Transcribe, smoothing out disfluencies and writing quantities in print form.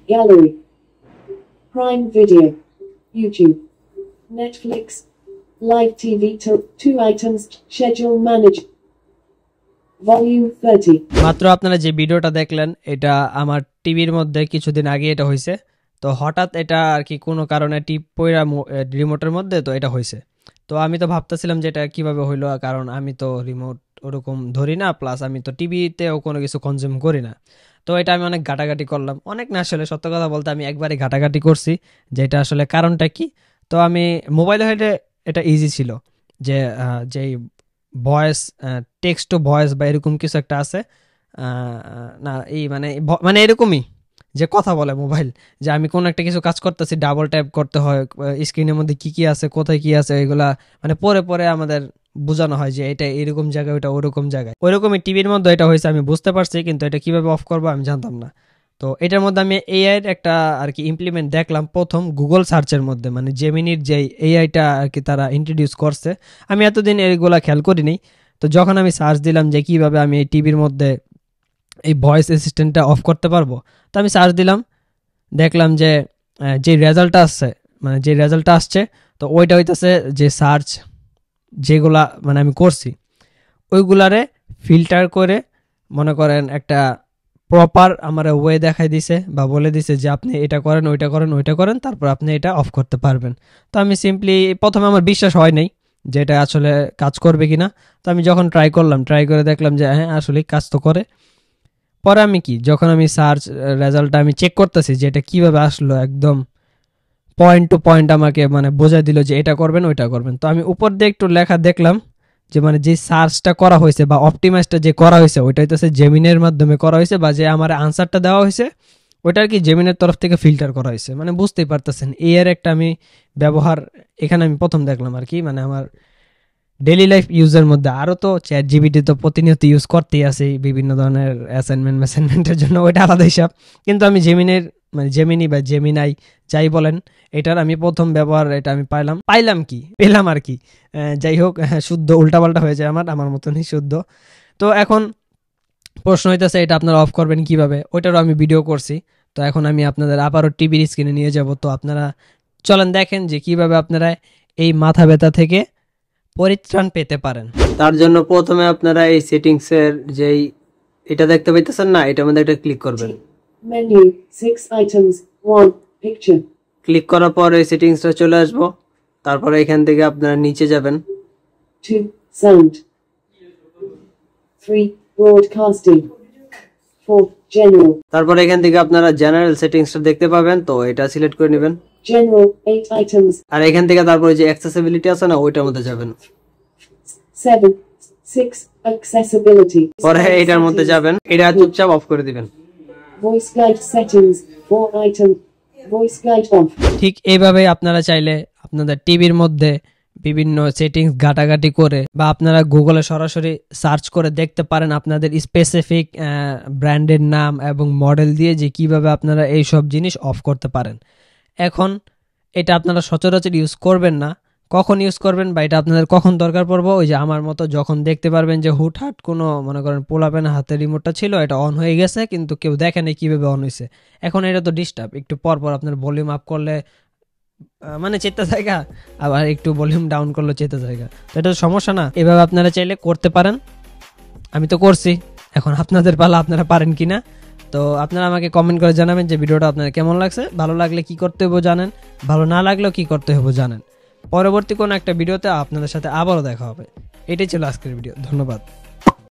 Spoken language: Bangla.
Gallery. Prime Video. YouTube. Netflix. Live TV. 2 items. Schedule manage. Volume 30. মাত্র আপনারা যে ভিডিওটা দেখলেন এটা আমার টিভির মধ্যে কিছুদিন আগে এটা হয়েছে। তো হঠাৎ এটা আর কি কোনো কারণে টিপ পয়রা রিমোটের মধ্যে তো এটা হয়েছে। তো আমি তো ভাবতেছিলাম যে এটা কিভাবে হইলো, কারণ আমি তো রিমোট ওরকম ধরি না, প্লাস আমি তো টিভিতেও কোনো কিছু কনজিউম করি না। তো এটা আমি অনেক ঘাটাঘাটি করলাম, অনেক না আসলে সত্য কথা বলতে আমি একবারই ঘাটাঘাটি করছি যে এটা আসলে কারণটা কি। তো আমি মোবাইলে হইলে এটা ইজি ছিল যে যেই ভয়েস টেক্সট টু ভয়েস বা এরকম কিছু একটা আছে না, এই মানে মানে এরকমই যে কথা বলে মোবাইল, যে আমি কোন একটা কিছু কাজ করতেছি ডাবল ট্যাপ করতে হয়, স্ক্রিনের মধ্যে কি কি আছে কোথায় কি আছে এগুলা মানে পরে পরে আমাদের বোঝানো হয় যে এটা এরকম জায়গায় ওটা ওরকম জায়গায়। ওইরকমই টিভির মধ্যে এটা হয়েছে, আমি বুঝতে পারছি, কিন্তু এটা কিভাবে অফ করবো আমি জানতাম না। তো এটার মধ্যে আমি এআই এর একটা আর কি ইমপ্লিমেন্ট দেখলাম প্রথম গুগল সার্চের মধ্যে, মানে জেমিনির যে এআইটা আর কি তারা ইন্ট্রোডিউস করছে। আমি এতদিন এগুলা খেয়াল করিনি। তো যখন আমি সার্চ দিলাম যে কিভাবে আমি এই টিভির মধ্যে এই ভয়েস অ্যাসিস্ট্যান্টটা অফ করতে পারবো, তো আমি সার্চ দিলাম, দেখলাম যে যে রেজাল্টটা আসছে মানে যে রেজাল্টটা আসছে তো ওইটা হইতেছে যে সার্চ যেগুলা মানে আমি করছি ওইগুলারে ফিল্টার করে মনে করেন একটা প্রপার আমার ওয়ে দেখাই দিছে বা বলে দিছে যে আপনি এটা করেন ওইটা করেন ওইটা করেন, তারপর আপনি এটা অফ করতে পারবেন। তো আমি সিম্পলি প্রথমে আমার বিশ্বাস হয় নাই যে এটা আসলে কাজ করবে কিনা। তো আমি যখন ট্রাই করলাম, ট্রাই করে দেখলাম যে হ্যাঁ আসলে কাজ তো করে। পরে আমি কি যখন আমি সার্চ রেজাল্টটা আমি চেক করতেছি যে এটা কিভাবে আসলো, একদম পয়েন্ট টু পয়েন্ট আমাকে মানে বোঝাই দিল যে এটা করবেন ওইটা করবেন। তো আমি উপর দিয়ে একটু লেখা দেখলাম যে মানে যে সার্চটা করা হয়েছে বা অপটিমাইজটা যে করা হয়েছে ওইটা হইতেছে জেমিনের মাধ্যমে করা হয়েছে, বা যে আমার আনসারটা দেওয়া হয়েছে ওইটা আর কি জেমিনের তরফ থেকে ফিল্টার করা হয়েছে। মানে বুঝতেই পারতেছেন এর একটা আমি ব্যবহার এখানে আমি প্রথম দেখলাম আর কি, মানে আমার ডেইলি লাইফ ইউজের মধ্যে। আরও তো চ্যাট জিপিটি তো প্রতিনিয়ত ইউজ করতেই আছে বিভিন্ন ধরনের অ্যাসাইনমেন্টের জন্য, ওইটা আলাদা হিসাব। কিন্তু আমি জেমিনের মানে জেমিনি বা জেমিনাই যাই বলেন এটার আমি প্রথম ব্যবহার এটা আমি পেলাম আর কি। যাই হোক, শুদ্ধ উল্টাপাল্টা হয়ে যায় আমার মতনই শুদ্ধ। তো এখন প্রশ্ন হইতেছে এটা আপনারা অফ করবেন কিভাবে, ওইটারও আমি ভিডিও করছি। তো এখন আমি আপনাদের আবারও টিভির স্ক্রিনে নিয়ে যাব। তো আপনারা চলেন দেখেন যে কিভাবে আপনারা এই মাথা ব্যথা থেকে পরিত্রাণ পেতে পারেন। তার জন্য প্রথমে আপনারা এই সেটিংস এর যেই এটা দেখতে পাইতেছেন না, এটার মধ্যে একটা ক্লিক করবেন। Menu 6 items 1 picture। ক্লিক করার পর এই সেটিংসটা চলে আসবো। তারপরে এখান থেকে আপনারা নিচে যাবেন। 2 sound 3 broadcasting 4 general। তারপরে এখান থেকে আপনারা জেনারেল সেটিংসটা দেখতে পাবেন, তো এটা সিলেক্ট করে নেবেন। general 8 items। আর এখান থেকে তারপরে যে অ্যাক্সেসিবিলিটি আছে না ওইটার মধ্যে যাবেন। 6 accessibility। পরে এটার মধ্যে যাবেন, এটা চুপচাপ অফ করে দিবেন। voice guide settings 4 item voice guide off। ঠিক এইভাবে আপনারা চাইলে আপনাদের টিভির মধ্যে বিভিন্ন সেটিংস ঘাটাঘাটি করে বা আপনারা গুগলে সরাসরি সার্চ করে দেখতে পারেন আপনাদের স্পেসিফিক ব্র্যান্ডের নাম এবং মডেল দিয়ে যে কিভাবে আপনারা এই সব জিনিস অফ করতে পারেন। এখন এটা আপনারা সচরাচর ইউজ করবেন না, কখন ইউজ করবেন বা এটা আপনাদের কখন দরকার পড়বো, ওই যে আমার মতো যখন দেখতে পারবেন যে হুটহাট কোনো মনে করেন পোলাপেন হাতে রিমোটটা ছিল এটা অন হয়ে গেছে কিন্তু কেউ দেখে নেই কীভাবে অন হয়েছে। এখন এটা তো ডিস্টার্ব, একটু পরপর আপনার ভলিউম আপ করলে মানে চেতে জায়গা, আবার একটু ভলিউম ডাউন করলে চেতে জায়গা, তো এটা সমস্যা না। এভাবে আপনারা চাইলে করতে পারেন, আমি তো করছি। এখন আপনাদের পালা, আপনারা পারেন কিনা। তো আপনারা আমাকে কমেন্ট করে জানাবেন যে ভিডিওটা আপনার কেমন লাগছে, ভালো লাগলে কি করতে হবে জানেন, ভালো না লাগলেও কি করতে হবে জানেন। পরবর্তী কোনো একটা ভিডিওতে আপনাদের সাথে আবারও দেখা হবে। এটাই ছিল আজকের ভিডিও, ধন্যবাদ।